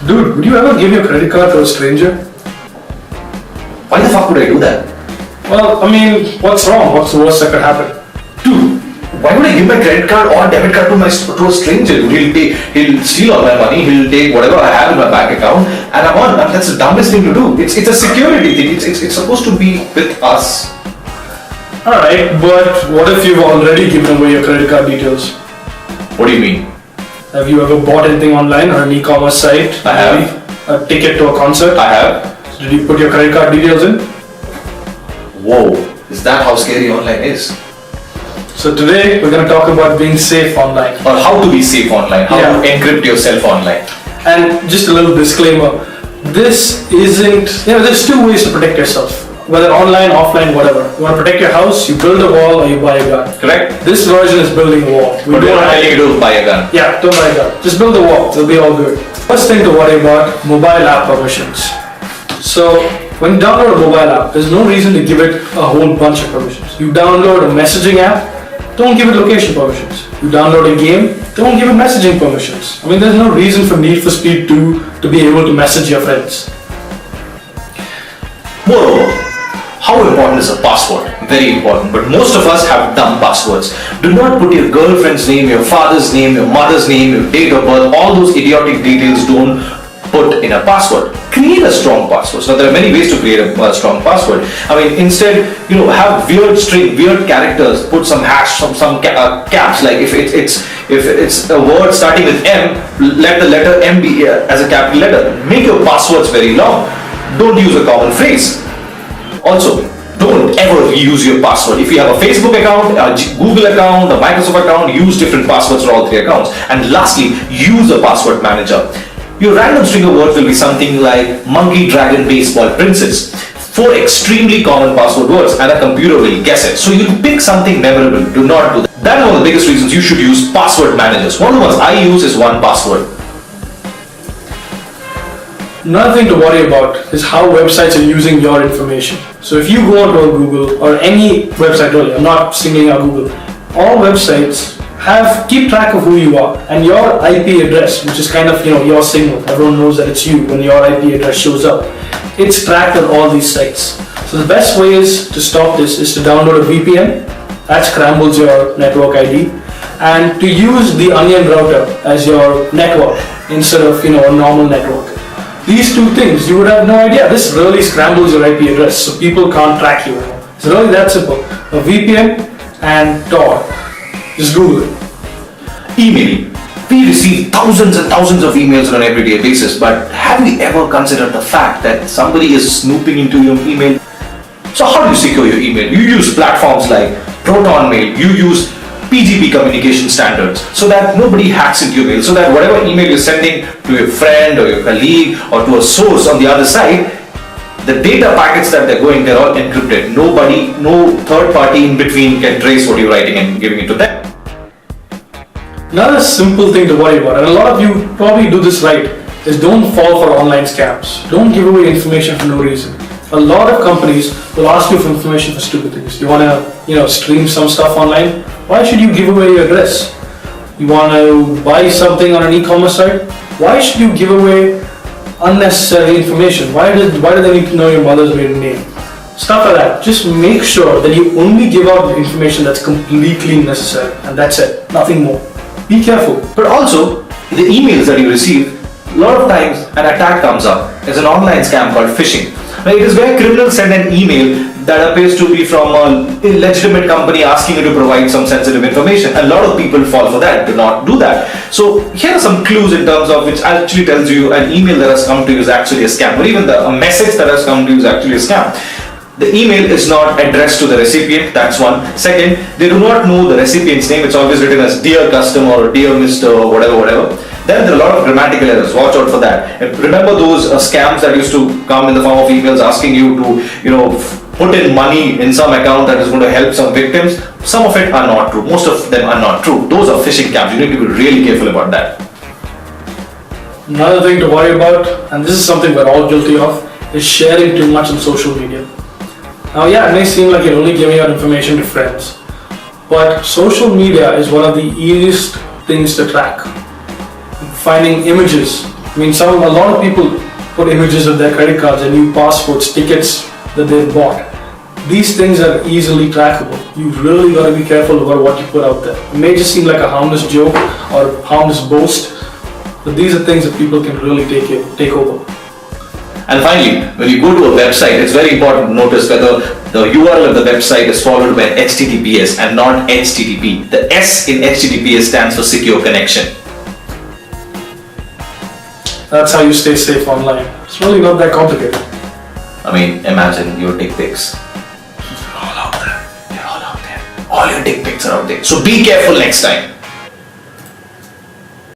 Dude, would you ever give your credit card to a stranger? Why the fuck would I do that? Well, I mean, what's wrong? What's the worst that could happen? Dude, why would I give my credit card or debit card to a stranger? He'll steal all my money, he'll take whatever I have in my bank account, and I'm on. That's the dumbest thing to do. It's a security thing. It's supposed to be with us. Alright, but what if you've already given away your credit card details? What do you mean? Have you ever bought anything online or an e-commerce site? I have. A ticket to a concert? I have. Did you put your credit card details in? Whoa, is that how scary online is? So today we're going to talk about being safe online. Or how to be safe online, how to encrypt yourself online. And just a little disclaimer, this isn't, there's two ways to protect yourself. Whether online, offline, whatever. You want to protect your house, you build a wall or you buy a gun. Correct? This version is building a wall. But we're not telling you to buy a gun. Yeah, don't buy a gun. Just build a wall, it'll be all good. First thing to worry about, mobile app permissions. So, when you download a mobile app, there's no reason to give it a whole bunch of permissions. You download a messaging app, don't give it location permissions. You download a game, don't give it messaging permissions. I mean, there's no reason for Need for Speed 2 to be able to message your friends. Moreover, how important is a password? Very important, but most of us have dumb passwords. Do not put your girlfriend's name, your father's name, your mother's name, your date of birth, all those idiotic details don't put in a password. Create a strong password. So there are many ways to create a strong password. I mean, instead, have weird string, weird characters, put some hash, some caps, like if it's a word starting with M, let the letter M be as a capital letter. Make your passwords very long. Don't use a common phrase. Also, don't ever use your password. If you have a Facebook account, a Google account, a Microsoft account, use different passwords for all three accounts. And lastly, use a password manager. Your random string of words will be something like monkey, dragon, baseball, princess. 4 extremely common password words and a computer will guess it. So you'll pick something memorable. Do not do that. That is one of the biggest reasons you should use password managers. One of the ones I use is 1Password. Another thing to worry about is how websites are using your information. So if you go onto Google or any website really, I'm not singling out Google, all websites keep track of who you are and your IP address, which is kind of your signal. Everyone knows that it's you when your IP address shows up. It's tracked on all these sites. So the best way to stop this is to download a VPN that scrambles your network ID and to use the Onion router as your network instead of a normal network. These two things, you would have no idea. This really scrambles your IP address, so people can't track you. It's really that simple. A VPN and Tor. Just Google it. Emailing. We receive thousands and thousands of emails on an everyday basis, but have you ever considered the fact that somebody is snooping into your email? So how do you secure your email? You use platforms like ProtonMail. You use PGP communication standards so that nobody hacks into your mail, so that whatever email you're sending to your friend or your colleague or to a source on the other side, the data packets that they're going, they're all encrypted. No third party in between can trace what you're writing and giving it to them. Another simple thing to worry about, and a lot of you probably do this right, is don't fall for online scams. Don't give away information for no reason. A lot of companies will ask you for information for stupid things. You want to, stream some stuff online? Why should you give away your address? You want to buy something on an e-commerce site? Why should you give away unnecessary information? Why do they need to know your mother's maiden name? Stuff like that. Just make sure that you only give out the information that's completely necessary, and that's it. Nothing more. Be careful. But also, the emails that you receive, a lot of times an attack comes up. There's an online scam called phishing. It is where criminals send an email that appears to be from a legitimate company asking you to provide some sensitive information. A lot of people fall for that. Do not do that. So here are some clues in terms of which actually tells you an email that has come to you is actually a scam, or even a message that has come to you is actually a scam. The email is not addressed to the recipient, that's one. Second, they do not know the recipient's name. It's always written as Dear Customer or Dear Mr. or whatever. Then there are a lot of grammatical errors. Watch out for that. And remember those scams that used to come in the form of emails asking you to, put in money in some account that is going to help some victims. Some of it are not true. Most of them are not true. Those are phishing scams. You need to be really careful about that. Another thing to worry about, and this is something we're all guilty of, is sharing too much on social media. Now, it may seem like you're only giving out information to friends, but social media is one of the easiest things to track. Finding images, I mean, a lot of people put images of their credit cards and new passports, tickets that they've bought. These things are easily trackable. You really got to be careful about what you put out there. It may just seem like a harmless joke or harmless boast, but these are things that people can really take over. And finally, when you go to a website, it's very important to notice whether the URL of the website is followed by HTTPS and not HTTP. The S in HTTPS stands for secure connection. That's how you stay safe online. It's really not that complicated. I mean, imagine your dick pics. They're all out there. They're all out there. All your dick pics are out there. So be careful next time.